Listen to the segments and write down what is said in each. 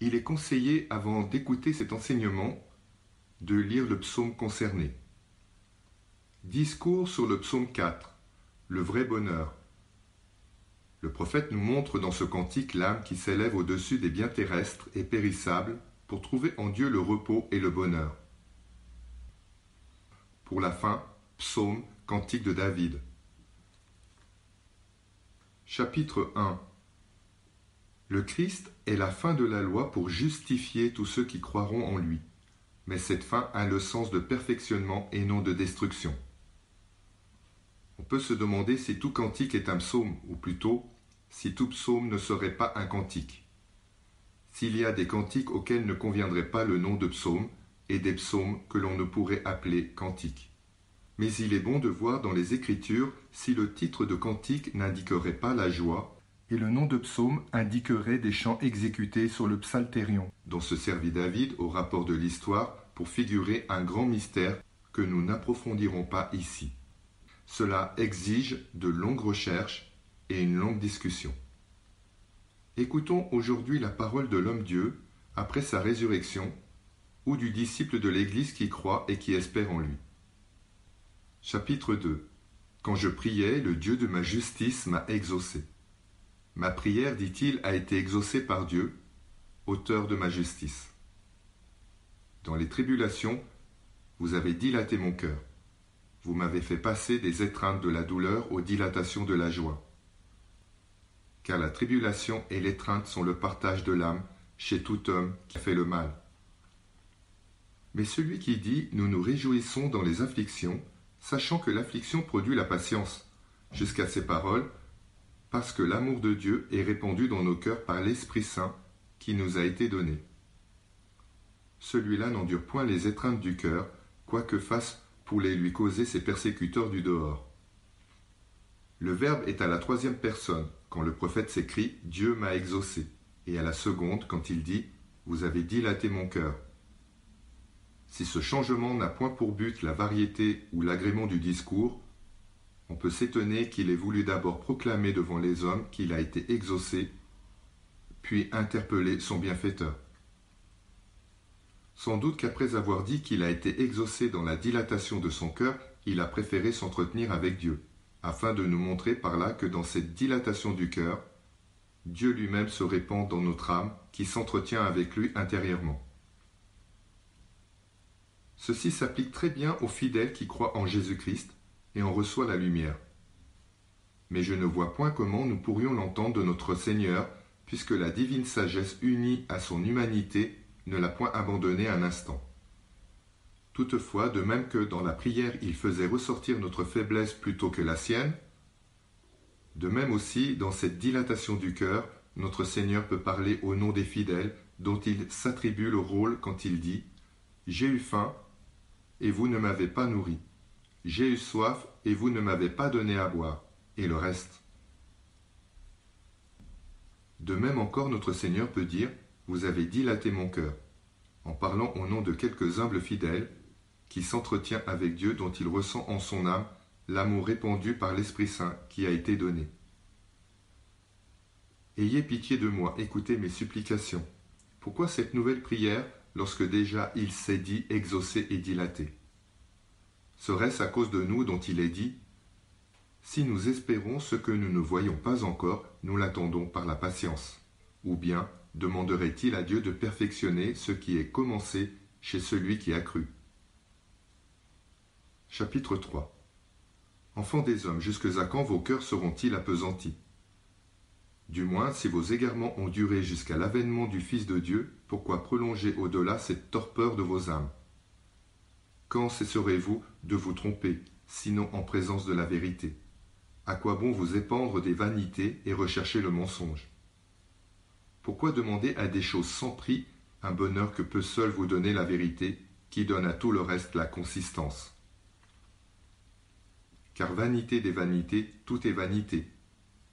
Il est conseillé, avant d'écouter cet enseignement, de lire le psaume concerné. Discours sur le psaume 4, le vrai bonheur. Le prophète nous montre dans ce cantique l'âme qui s'élève au-dessus des biens terrestres et périssables pour trouver en Dieu le repos et le bonheur. Pour la fin, psaume, cantique de David. Chapitre 1. Le Christ est la fin de la loi pour justifier tous ceux qui croiront en lui. Mais cette fin a le sens de perfectionnement et non de destruction. On peut se demander si tout cantique est un psaume, ou plutôt, si tout psaume ne serait pas un cantique. S'il y a des cantiques auxquels ne conviendrait pas le nom de psaume, et des psaumes que l'on ne pourrait appeler cantiques. Mais il est bon de voir dans les Écritures si le titre de cantique n'indiquerait pas la joie, et le nom de psaume indiquerait des chants exécutés sur le psalterion, dont se servit David au rapport de l'histoire pour figurer un grand mystère que nous n'approfondirons pas ici. Cela exige de longues recherches et une longue discussion. Écoutons aujourd'hui la parole de l'homme-Dieu après sa résurrection ou du disciple de l'Église qui croit et qui espère en lui. Chapitre 2. Quand je priais, le Dieu de ma justice m'a exaucé. Ma prière, dit-il, a été exaucée par Dieu, auteur de ma justice. Dans les tribulations, vous avez dilaté mon cœur. Vous m'avez fait passer des étreintes de la douleur aux dilatations de la joie. Car la tribulation et l'étreinte sont le partage de l'âme chez tout homme qui a fait le mal. Mais celui qui dit « Nous nous réjouissons dans les afflictions », sachant que l'affliction produit la patience, jusqu'à ces paroles, parce que l'amour de Dieu est répandu dans nos cœurs par l'Esprit Saint qui nous a été donné. Celui-là n'endure point les étreintes du cœur, quoi que fasse pour les lui causer ses persécuteurs du dehors. Le Verbe est à la troisième personne, quand le prophète s'écrie « Dieu m'a exaucé », et à la seconde, quand il dit « Vous avez dilaté mon cœur ». Si ce changement n'a point pour but la variété ou l'agrément du discours, on peut s'étonner qu'il ait voulu d'abord proclamer devant les hommes qu'il a été exaucé, puis interpeller son bienfaiteur. Sans doute qu'après avoir dit qu'il a été exaucé dans la dilatation de son cœur, il a préféré s'entretenir avec Dieu, afin de nous montrer par là que dans cette dilatation du cœur, Dieu lui-même se répand dans notre âme qui s'entretient avec lui intérieurement. Ceci s'applique très bien aux fidèles qui croient en Jésus-Christ et en reçoit la lumière. Mais je ne vois point comment nous pourrions l'entendre de notre Seigneur, puisque la divine sagesse unie à son humanité ne l'a point abandonné un instant. Toutefois, de même que dans la prière il faisait ressortir notre faiblesse plutôt que la sienne, de même aussi, dans cette dilatation du cœur, notre Seigneur peut parler au nom des fidèles, dont il s'attribue le rôle quand il dit « J'ai eu faim, et vous ne m'avez pas nourri. J'ai eu soif, et vous ne m'avez pas donné à boire. » Et le reste. De même encore, notre Seigneur peut dire « Vous avez dilaté mon cœur », en parlant au nom de quelques humbles fidèles, qui s'entretient avec Dieu dont il ressent en son âme l'amour répandu par l'Esprit Saint qui a été donné. Ayez pitié de moi, écoutez mes supplications. Pourquoi cette nouvelle prière lorsque déjà il s'est dit exaucé et dilaté? Serait-ce à cause de nous dont il est dit « Si nous espérons ce que nous ne voyons pas encore, nous l'attendons par la patience » ou bien demanderait-il à Dieu de perfectionner ce qui est commencé chez celui qui a cru? Chapitre 3. Enfants des hommes, jusque à quand vos cœurs seront-ils appesantis? Du moins, si vos égarements ont duré jusqu'à l'avènement du Fils de Dieu, pourquoi prolonger au-delà cette torpeur de vos âmes? Quand cesserez-vous de vous tromper, sinon en présence de la vérité? À quoi bon vous épandre des vanités et rechercher le mensonge? Pourquoi demander à des choses sans prix un bonheur que peut seul vous donner la vérité, qui donne à tout le reste la consistance? Car vanité des vanités, tout est vanité.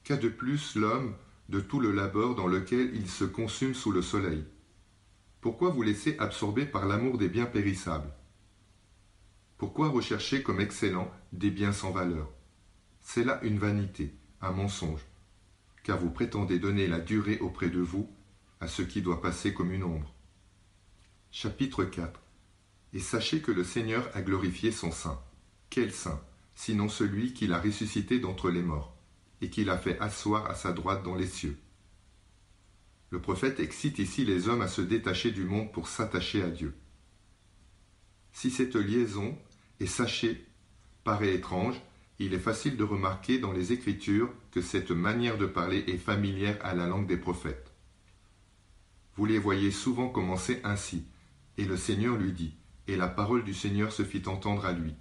Qu'a de plus l'homme de tout le labeur dans lequel il se consume sous le soleil? Pourquoi vous laisser absorber par l'amour des biens périssables? Pourquoi rechercher comme excellent des biens sans valeur? C'est là une vanité, un mensonge, car vous prétendez donner la durée auprès de vous à ce qui doit passer comme une ombre. Chapitre 4. Et sachez que le Seigneur a glorifié son Saint. Quel Saint, sinon celui qu'il a ressuscité d'entre les morts, et qu'il a fait asseoir à sa droite dans les cieux. Le prophète excite ici les hommes à se détacher du monde pour s'attacher à Dieu. Si cette liaison, et sachez, paraît étrange, il est facile de remarquer dans les Écritures que cette manière de parler est familière à la langue des prophètes. Vous les voyez souvent commencer ainsi, et le Seigneur lui dit, et la parole du Seigneur se fit entendre à lui.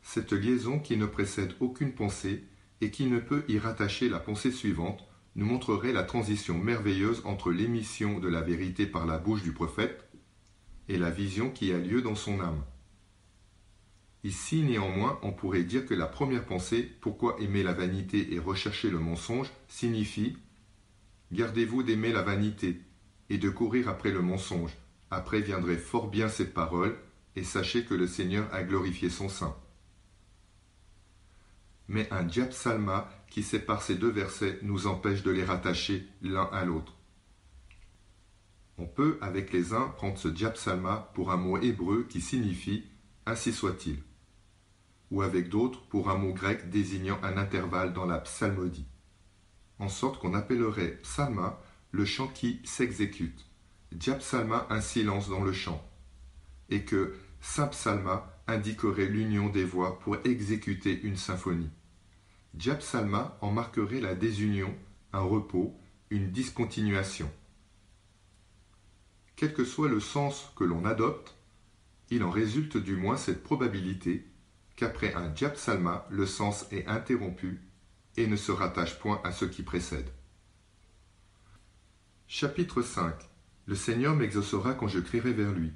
Cette liaison qui ne précède aucune pensée et qui ne peut y rattacher la pensée suivante nous montrerait la transition merveilleuse entre l'émission de la vérité par la bouche du prophète et la vision qui a lieu dans son âme. Ici, néanmoins, on pourrait dire que la première pensée, pourquoi aimer la vanité et rechercher le mensonge, signifie « Gardez-vous d'aimer la vanité et de courir après le mensonge. Après viendraient fort bien cette parole, et sachez que le Seigneur a glorifié son Saint. » Mais un diapsalma qui sépare ces deux versets nous empêche de les rattacher l'un à l'autre. On peut, avec les uns, prendre ce diapsalma pour un mot hébreu qui signifie « ainsi soit-il », ou avec d'autres pour un mot grec désignant un intervalle dans la psalmodie, en sorte qu'on appellerait psalma le chant qui s'exécute, diapsalma un silence dans le chant, et que sympsalma indiquerait l'union des voix pour exécuter une symphonie. Diapsalma en marquerait la désunion, un repos, une discontinuation. Quel que soit le sens que l'on adopte, il en résulte du moins cette probabilité qu'après un diapsalma, le sens est interrompu et ne se rattache point à ce qui précède. Chapitre 5. Le Seigneur m'exaucera quand je crierai vers lui.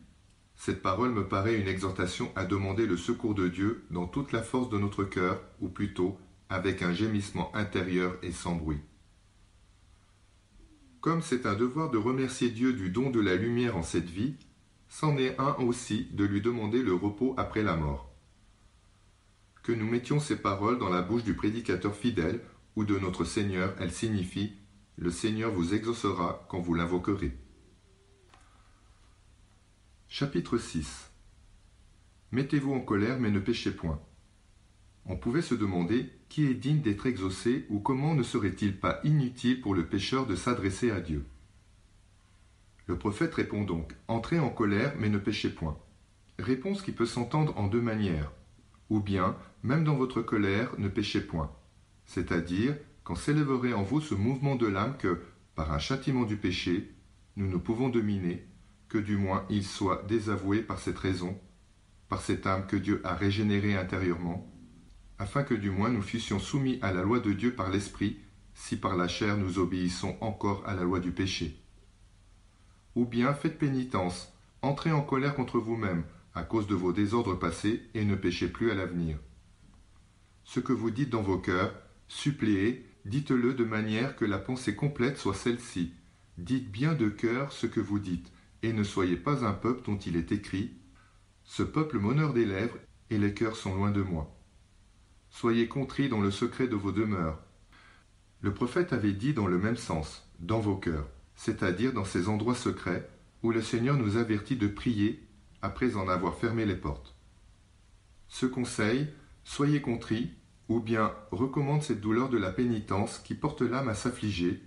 Cette parole me paraît une exhortation à demander le secours de Dieu dans toute la force de notre cœur, ou plutôt avec un gémissement intérieur et sans bruit. Comme c'est un devoir de remercier Dieu du don de la lumière en cette vie, c'en est un aussi de lui demander le repos après la mort. Que nous mettions ces paroles dans la bouche du prédicateur fidèle ou de notre Seigneur, elles signifient « Le Seigneur vous exaucera quand vous l'invoquerez ». Chapitre 6. Mettez-vous en colère, mais ne péchez point. On pouvait se demander qui est digne d'être exaucé ou comment ne serait-il pas inutile pour le pécheur de s'adresser à Dieu. Le prophète répond donc « Entrez en colère, mais ne péchez point ». Réponse qui peut s'entendre en deux manières. Ou bien, même dans votre colère, ne péchez point. C'est-à-dire, quand s'élèverait en vous ce mouvement de l'âme que, par un châtiment du péché, nous ne pouvons dominer, que du moins il soit désavoué par cette raison, par cette âme que Dieu a régénérée intérieurement, afin que du moins nous fussions soumis à la loi de Dieu par l'Esprit, si par la chair nous obéissons encore à la loi du péché. Ou bien faites pénitence, entrez en colère contre vous-même, à cause de vos désordres passés, et ne péchez plus à l'avenir. Ce que vous dites dans vos cœurs, suppléez, dites-le de manière que la pensée complète soit celle-ci. Dites bien de cœur ce que vous dites, et ne soyez pas un peuple dont il est écrit « Ce peuple m'honore des lèvres, et les cœurs sont loin de moi. » Soyez contrits dans le secret de vos demeures. Le prophète avait dit dans le même sens, dans vos cœurs, c'est-à-dire dans ces endroits secrets où le Seigneur nous avertit de prier après en avoir fermé les portes. Ce conseil, soyez contrits, ou bien recommande cette douleur de la pénitence qui porte l'âme à s'affliger,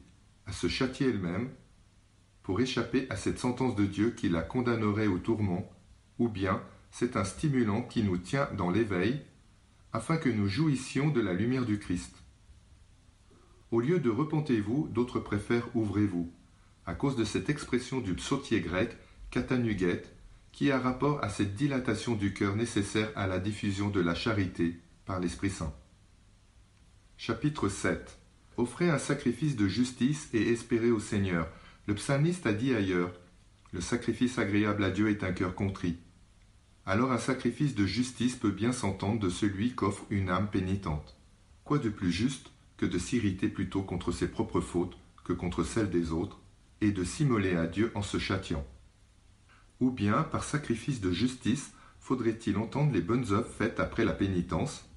à se châtier elle-même, pour échapper à cette sentence de Dieu qui la condamnerait au tourment, ou bien c'est un stimulant qui nous tient dans l'éveil, afin que nous jouissions de la lumière du Christ. Au lieu de repentez-vous, d'autres préfèrent ouvrez-vous, à cause de cette expression du psautier grec, katanuget, qui a rapport à cette dilatation du cœur nécessaire à la diffusion de la charité par l'Esprit Saint. Chapitre 7. Offrez un sacrifice de justice et espérez au Seigneur. Le psalmiste a dit ailleurs, le sacrifice agréable à Dieu est un cœur contrit. Alors un sacrifice de justice peut bien s'entendre de celui qu'offre une âme pénitente. Quoi de plus juste que de s'irriter plutôt contre ses propres fautes que contre celles des autres, et de s'immoler à Dieu en se châtiant. Ou bien, par sacrifice de justice, faudrait-il entendre les bonnes œuvres faites après la pénitence,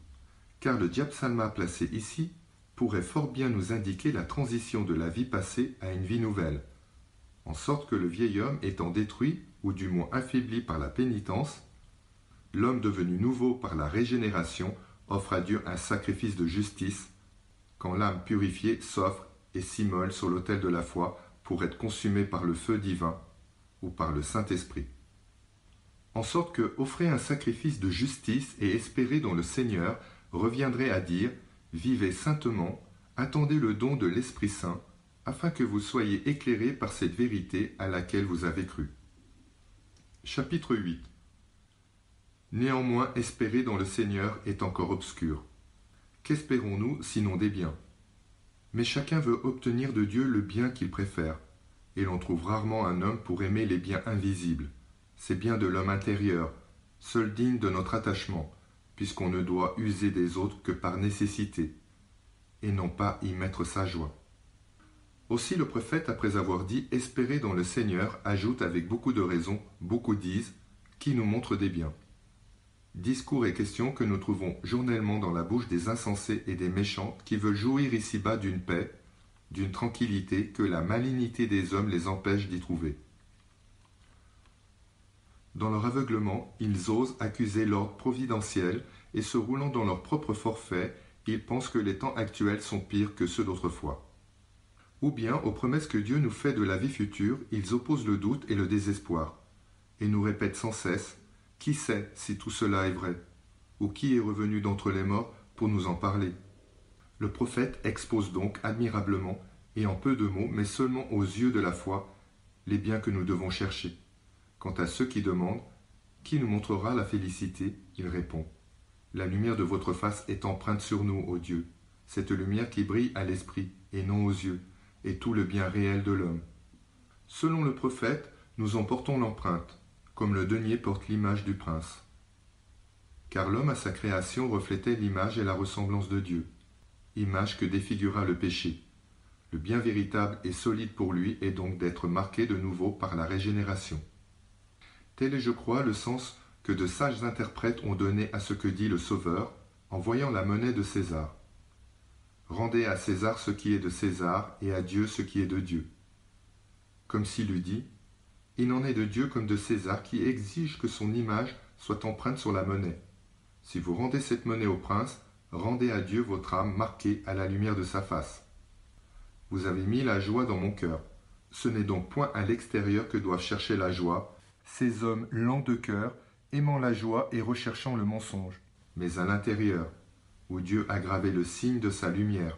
car le diapsalma placé ici pourrait fort bien nous indiquer la transition de la vie passée à une vie nouvelle. en sorte que le vieil homme étant détruit, ou du moins affaibli par la pénitence, l'homme devenu nouveau par la régénération offre à Dieu un sacrifice de justice, quand l'âme purifiée s'offre et s'immole sur l'autel de la foi pour être consumée par le feu divin ou par le Saint-Esprit. En sorte que offrir un sacrifice de justice et espérer dans le Seigneur reviendrait à dire « Vivez saintement, attendez le don de l'Esprit Saint, afin que vous soyez éclairés par cette vérité à laquelle vous avez cru. » Chapitre 8. Néanmoins, espérer dans le Seigneur est encore obscur. Qu'espérons-nous sinon des biens? Mais chacun veut obtenir de Dieu le bien qu'il préfère, et l'on trouve rarement un homme pour aimer les biens invisibles, ces biens de l'homme intérieur, seuls dignes de notre attachement, puisqu'on ne doit user des autres que par nécessité, et non pas y mettre sa joie. Aussi le prophète, après avoir dit « Espérer dans le Seigneur », ajoute avec beaucoup de raison, beaucoup disent « Qui nous montre des biens ». Discours et questions que nous trouvons journellement dans la bouche des insensés et des méchants qui veulent jouir ici-bas d'une paix, d'une tranquillité que la malignité des hommes les empêche d'y trouver. Dans leur aveuglement, ils osent accuser l'ordre providentiel et se roulant dans leur propre forfait, ils pensent que les temps actuels sont pires que ceux d'autrefois. Ou bien, aux promesses que Dieu nous fait de la vie future, ils opposent le doute et le désespoir, et nous répètent sans cesse « Qui sait si tout cela est vrai ?» ou « Qui est revenu d'entre les morts pour nous en parler ?» Le prophète expose donc admirablement, et en peu de mots, mais seulement aux yeux de la foi, les biens que nous devons chercher. Quant à ceux qui demandent « Qui nous montrera la félicité ?» il répond « La lumière de votre face est empreinte sur nous, ô Dieu, cette lumière qui brille à l'esprit et non aux yeux, et tout le bien réel de l'homme. Selon le prophète, nous en portons l'empreinte, comme le denier porte l'image du prince. Car l'homme à sa création reflétait l'image et la ressemblance de Dieu, image que défigura le péché. Le bien véritable et solide pour lui est donc d'être marqué de nouveau par la régénération. Tel est, je crois, le sens que de sages interprètes ont donné à ce que dit le Sauveur en voyant la monnaie de César. Rendez à César ce qui est de César et à Dieu ce qui est de Dieu. Comme s'il eût dit, il en est de Dieu comme de César qui exige que son image soit empreinte sur la monnaie. Si vous rendez cette monnaie au prince, rendez à Dieu votre âme marquée à la lumière de sa face. Vous avez mis la joie dans mon cœur. Ce n'est donc point à l'extérieur que doivent chercher la joie, ces hommes lents de cœur, aimant la joie et recherchant le mensonge, mais à l'intérieur, où Dieu a gravé le signe de sa lumière.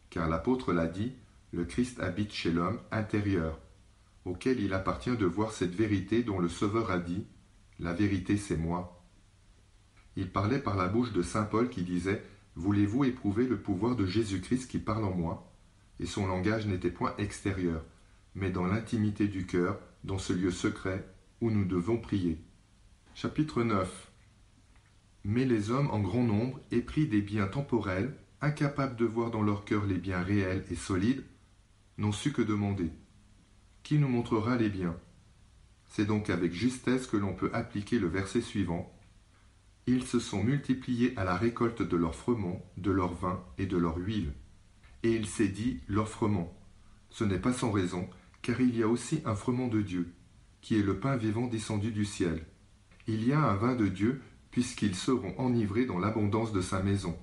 Car l'apôtre l'a dit, le Christ habite chez l'homme intérieur, auquel il appartient de voir cette vérité dont le Sauveur a dit « La vérité, c'est moi ». Il parlait par la bouche de saint Paul qui disait « Voulez-vous éprouver le pouvoir de Jésus-Christ qui parle en moi ?» Et son langage n'était point extérieur, mais dans l'intimité du cœur, dans ce lieu secret où nous devons prier. Chapitre 9. Mais les hommes en grand nombre, épris des biens temporels, incapables de voir dans leur cœur les biens réels et solides, n'ont su que demander. Qui nous montrera les biens? C'est donc avec justesse que l'on peut appliquer le verset suivant. Ils se sont multipliés à la récolte de leur froment, de leur vin et de leur huile. Et il s'est dit leur froment. Ce n'est pas sans raison, car il y a aussi un froment de Dieu, qui est le pain vivant descendu du ciel. Il y a un vin de Dieu, puisqu'ils seront enivrés dans l'abondance de sa maison.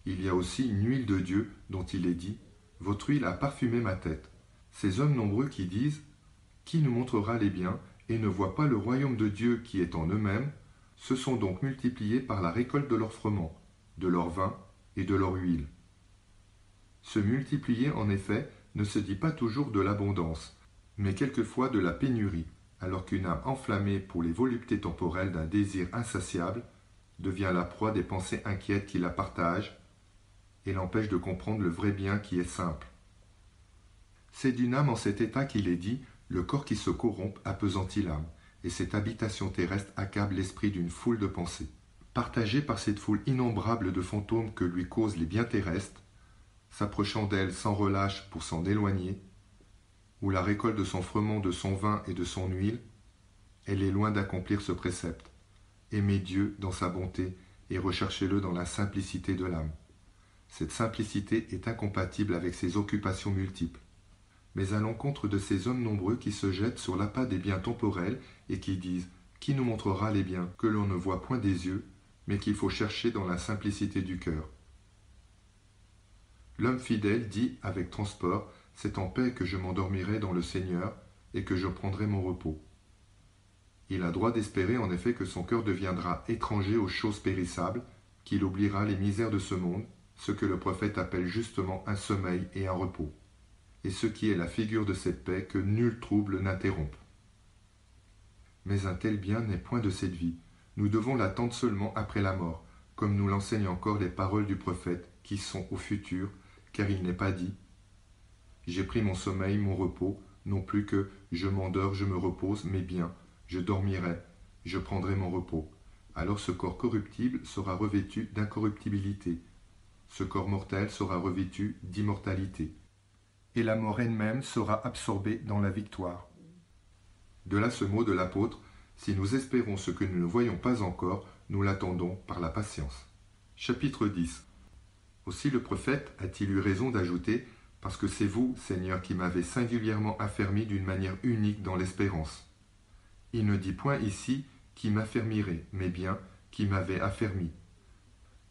Il y a aussi une huile de Dieu, dont il est dit, « Votre huile a parfumé ma tête ». Ces hommes nombreux qui disent, « Qui nous montrera les biens ?» et ne voient pas le royaume de Dieu qui est en eux-mêmes, se sont donc multipliés par la récolte de leur froment, de leur vin et de leur huile. Se multiplier, en effet, ne se dit pas toujours de l'abondance, mais quelquefois de la pénurie, alors qu'une âme enflammée pour les voluptés temporelles d'un désir insatiable devient la proie des pensées inquiètes qui la partagent et l'empêchent de comprendre le vrai bien qui est simple. C'est d'une âme en cet état qu'il est dit « le corps qui se corrompt appesantit l'âme », et cette habitation terrestre accable l'esprit d'une foule de pensées. Partagé par cette foule innombrable de fantômes que lui causent les biens terrestres, s'approchant d'elle sans relâche pour s'en éloigner, ou la récolte de son froment, de son vin et de son huile, elle est loin d'accomplir ce précepte. Aimez Dieu dans sa bonté et recherchez-le dans la simplicité de l'âme. Cette simplicité est incompatible avec ses occupations multiples. mais à l'encontre de ces hommes nombreux qui se jettent sur l'appât des biens temporels et qui disent « Qui nous montrera les biens que l'on ne voit point des yeux, mais qu'il faut chercher dans la simplicité du cœur ?» L'homme fidèle dit avec transport « C'est en paix que je m'endormirai dans le Seigneur et que je prendrai mon repos. » Il a droit d'espérer en effet que son cœur deviendra étranger aux choses périssables, qu'il oubliera les misères de ce monde, ce que le prophète appelle justement un sommeil et un repos, et ce qui est la figure de cette paix que nul trouble n'interrompt. Mais un tel bien n'est point de cette vie. Nous devons l'attendre seulement après la mort, comme nous l'enseignent encore les paroles du prophète, qui sont au futur, car il n'est pas dit « J'ai pris mon sommeil, mon repos, non plus que je m'endors, je me repose, mais bien, je dormirai, je prendrai mon repos. Alors ce corps corruptible sera revêtu d'incorruptibilité, ce corps mortel sera revêtu d'immortalité, et la mort elle-même sera absorbée dans la victoire. » De là ce mot de l'apôtre, si nous espérons ce que nous ne voyons pas encore, nous l'attendons par la patience. Chapitre 10. Aussi le prophète a-t-il eu raison d'ajouter « Parce que c'est vous, Seigneur, qui m'avez singulièrement affermi d'une manière unique dans l'espérance. » Il ne dit point ici « qui m'affermirait », mais bien « qui m'avait affermi ».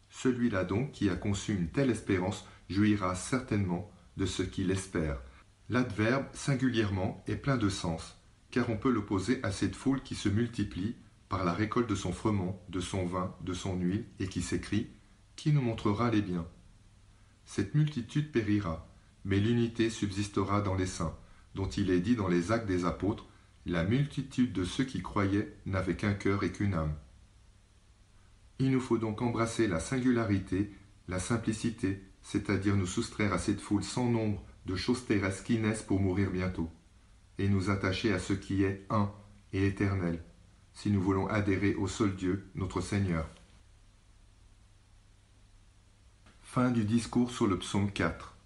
Celui-là donc qui a conçu une telle espérance jouira certainement de ce qu'il espère. L'adverbe singulièrement est plein de sens, car on peut l'opposer à cette foule qui se multiplie par la récolte de son froment, de son vin, de son huile, et qui s'écrie « Qui nous montrera les biens ?» Cette multitude périra, mais l'unité subsistera dans les saints, dont il est dit dans les Actes des Apôtres « La multitude de ceux qui croyaient n'avait qu'un cœur et qu'une âme. » Il nous faut donc embrasser la singularité, la simplicité, c'est-à-dire nous soustraire à cette foule sans nombre de choses terrestres qui naissent pour mourir bientôt, et nous attacher à ce qui est un et éternel, si nous voulons adhérer au seul Dieu, notre Seigneur. Fin du discours sur le psaume 4.